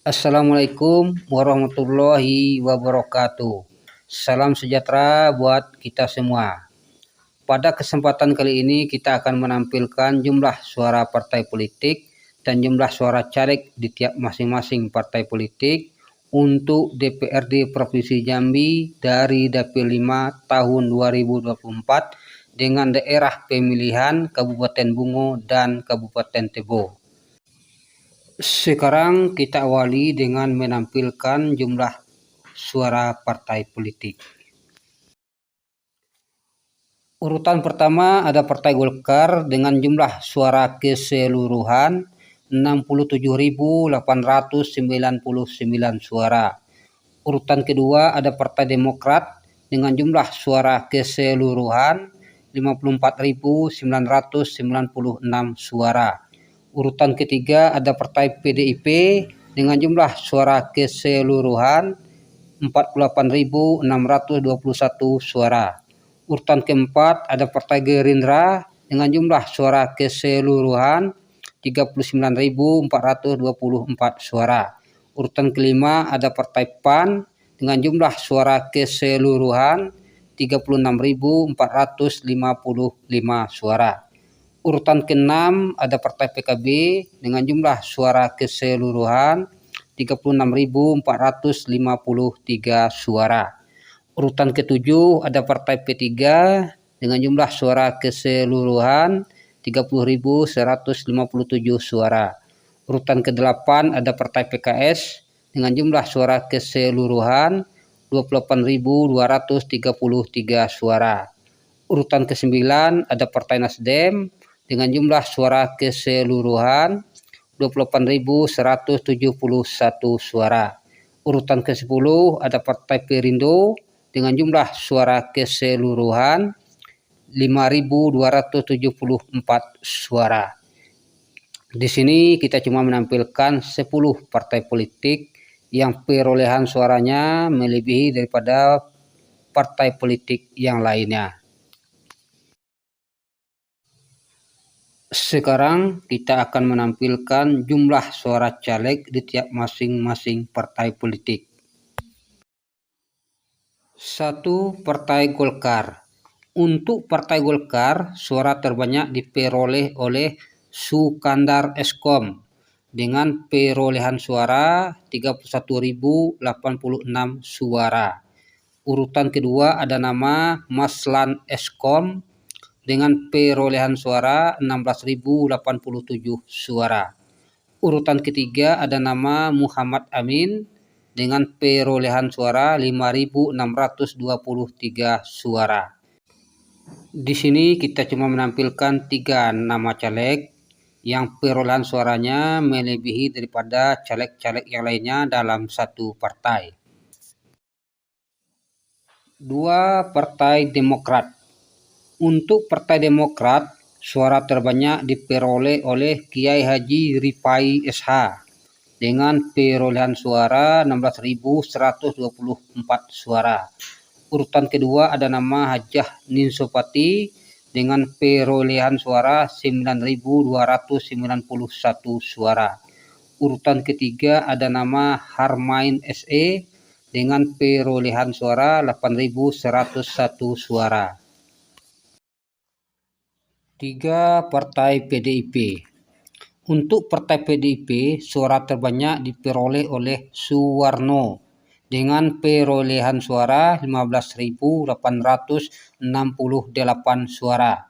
Assalamualaikum warahmatullahi wabarakatuh. Salam sejahtera buat kita semua. Pada kesempatan kali ini kita akan menampilkan jumlah suara partai politik dan jumlah suara caleg di tiap masing-masing partai politik untuk DPRD Provinsi Jambi dari Dapil 5 tahun 2024 dengan daerah pemilihan Kabupaten Bungo dan Kabupaten Tebo. Sekarang kita awali dengan menampilkan jumlah suara partai politik. Urutan pertama ada Partai Golkar dengan jumlah suara keseluruhan 67.899 suara. Urutan kedua ada Partai Demokrat dengan jumlah suara keseluruhan 54.996 suara. Urutan ketiga ada Partai PDIP dengan jumlah suara keseluruhan 48.621 suara. Urutan keempat ada Partai Gerindra dengan jumlah suara keseluruhan 39.424 suara. Urutan kelima ada Partai PAN dengan jumlah suara keseluruhan 36.455 suara. Urutan keenam ada Partai PKB dengan jumlah suara keseluruhan 36.453 suara. Urutan ketujuh ada Partai P3 dengan jumlah suara keseluruhan 30.157 suara. Urutan kedelapan ada Partai PKS dengan jumlah suara keseluruhan 28.233 suara. Urutan kesembilan ada Partai Nasdem dengan jumlah suara keseluruhan 28.171 suara. Urutan ke-10 ada Partai Perindo dengan jumlah suara keseluruhan 5.274 suara. Di sini kita cuma menampilkan 10 partai politik yang perolehan suaranya melebihi daripada partai politik yang lainnya. Sekarang kita akan menampilkan jumlah suara caleg di tiap masing-masing partai politik. 1. Partai Golkar. Untuk Partai Golkar, suara terbanyak diperoleh oleh Sukandar Eskom dengan perolehan suara 31.086 suara. Urutan kedua ada nama Maslan Eskom dengan perolehan suara 16.087 suara. Urutan ketiga ada nama Muhammad Amin dengan perolehan suara 5.623 suara. Di sini kita cuma menampilkan 3 nama caleg yang perolehan suaranya melebihi daripada caleg-caleg yang lainnya dalam satu partai. 2. Partai Demokrat. Untuk Partai Demokrat, suara terbanyak diperoleh oleh Kiai Haji Rifai SH dengan perolehan suara 16.124 suara. Urutan kedua ada nama Hajah Ninsopati dengan perolehan suara 9.291 suara. Urutan ketiga ada nama Harmain SE dengan perolehan suara 8.101 suara. 3. Partai PDIP. Untuk Partai PDIP, suara terbanyak diperoleh oleh Suwarno dengan perolehan suara 15.868 suara.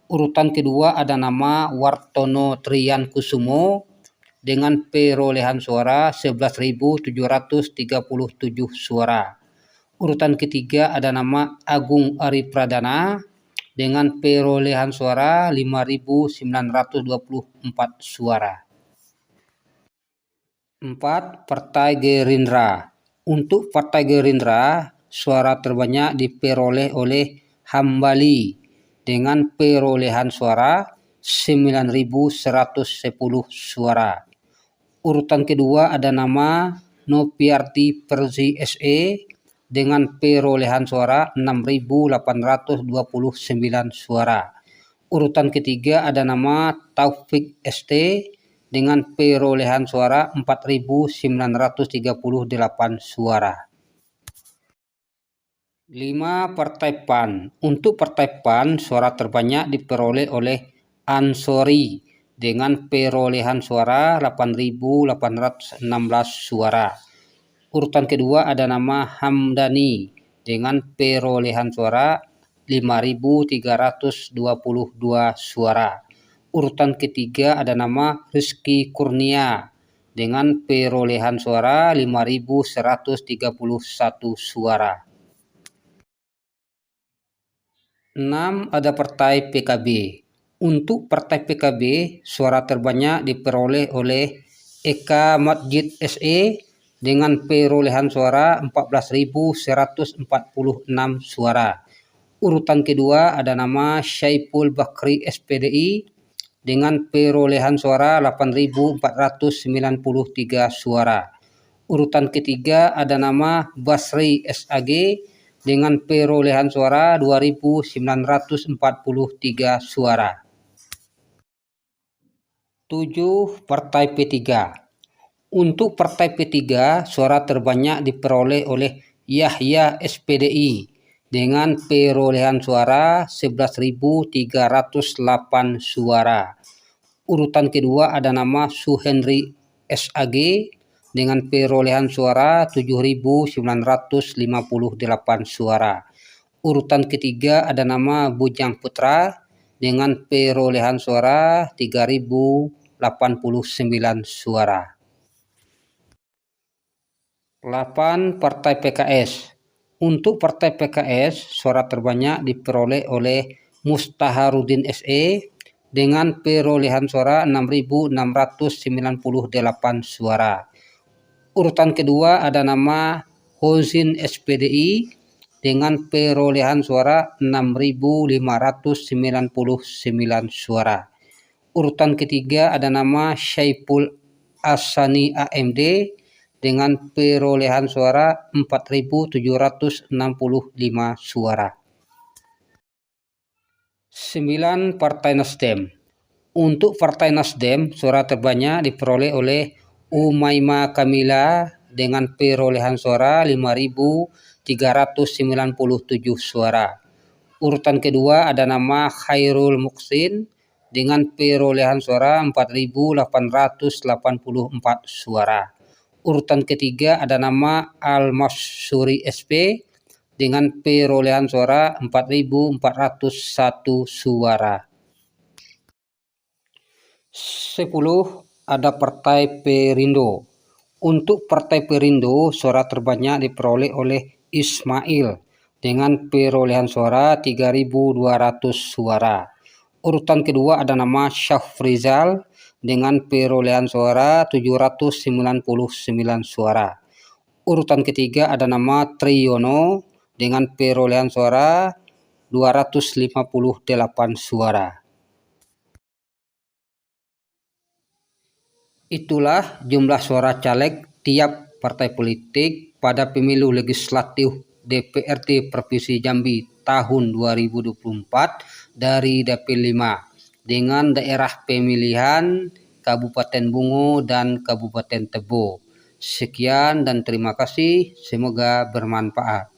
Urutan kedua ada nama Wartono Trian Kusumo dengan perolehan suara 11.737 suara. Urutan ketiga ada nama Agung Ari Pradana dengan perolehan suara 5.924 suara. 4. Partai Gerindra. Untuk Partai Gerindra, suara terbanyak diperoleh oleh Hambali dengan perolehan suara 9.110 suara. Urutan kedua ada nama Nopiarti Perzi SE dengan perolehan suara 6.829 suara. Urutan ketiga ada nama Taufik ST dengan perolehan suara 4.938 suara. 5. Partai PAN. Untuk Partai PAN, suara terbanyak diperoleh oleh Ansori dengan perolehan suara 8.816 suara. Urutan kedua ada nama Hamdani dengan perolehan suara 5.322 suara. Urutan ketiga ada nama Rizky Kurnia dengan perolehan suara 5.131 suara. 6. Ada Partai PKB. Untuk Partai PKB, suara terbanyak diperoleh oleh Eka Masjid SE dengan perolehan suara 14.146 suara. Urutan kedua ada nama Syaiful Bakri SPDI dengan perolehan suara 8.493 suara. Urutan ketiga ada nama Basri SAG dengan perolehan suara 2.943 suara. 7. Partai P3. Untuk Partai P3, suara terbanyak diperoleh oleh Yahya SPDI dengan perolehan suara 11.308 suara. Urutan kedua ada nama Suhendri SAG dengan perolehan suara 7.958 suara. Urutan ketiga ada nama Bujang Putra dengan perolehan suara 3.089 suara. 8. Partai PKS. Untuk Partai PKS, suara terbanyak diperoleh oleh Mustaharudin SE dengan perolehan suara 6.698 suara. Urutan kedua ada nama Hozin SPDI dengan perolehan suara 6.599 suara. Urutan ketiga ada nama Syaiful Asani AMD dengan perolehan suara 4.765 suara. 9. Partai Nasdem. Untuk Partai Nasdem, suara terbanyak diperoleh oleh Umaima Kamila dengan perolehan suara 5.397 suara. Urutan kedua ada nama Khairul Muksin dengan perolehan suara 4.884 suara. Urutan ketiga ada nama Al-Masyuri SP dengan perolehan suara 4.401 suara. 10. Ada Partai Perindo. Untuk Partai Perindo, suara terbanyak diperoleh oleh Ismail dengan perolehan suara 3.200 suara. Urutan kedua ada nama Syafrizal dengan perolehan suara 799 suara. Urutan ketiga ada nama Triyono dengan perolehan suara 258 suara. Itulah jumlah suara caleg tiap partai politik pada pemilu legislatif DPRD Provinsi Jambi tahun 2024 dari Dapil 5 dengan daerah pemilihan Kabupaten Bungo dan Kabupaten Tebo. Sekian dan terima kasih, semoga bermanfaat.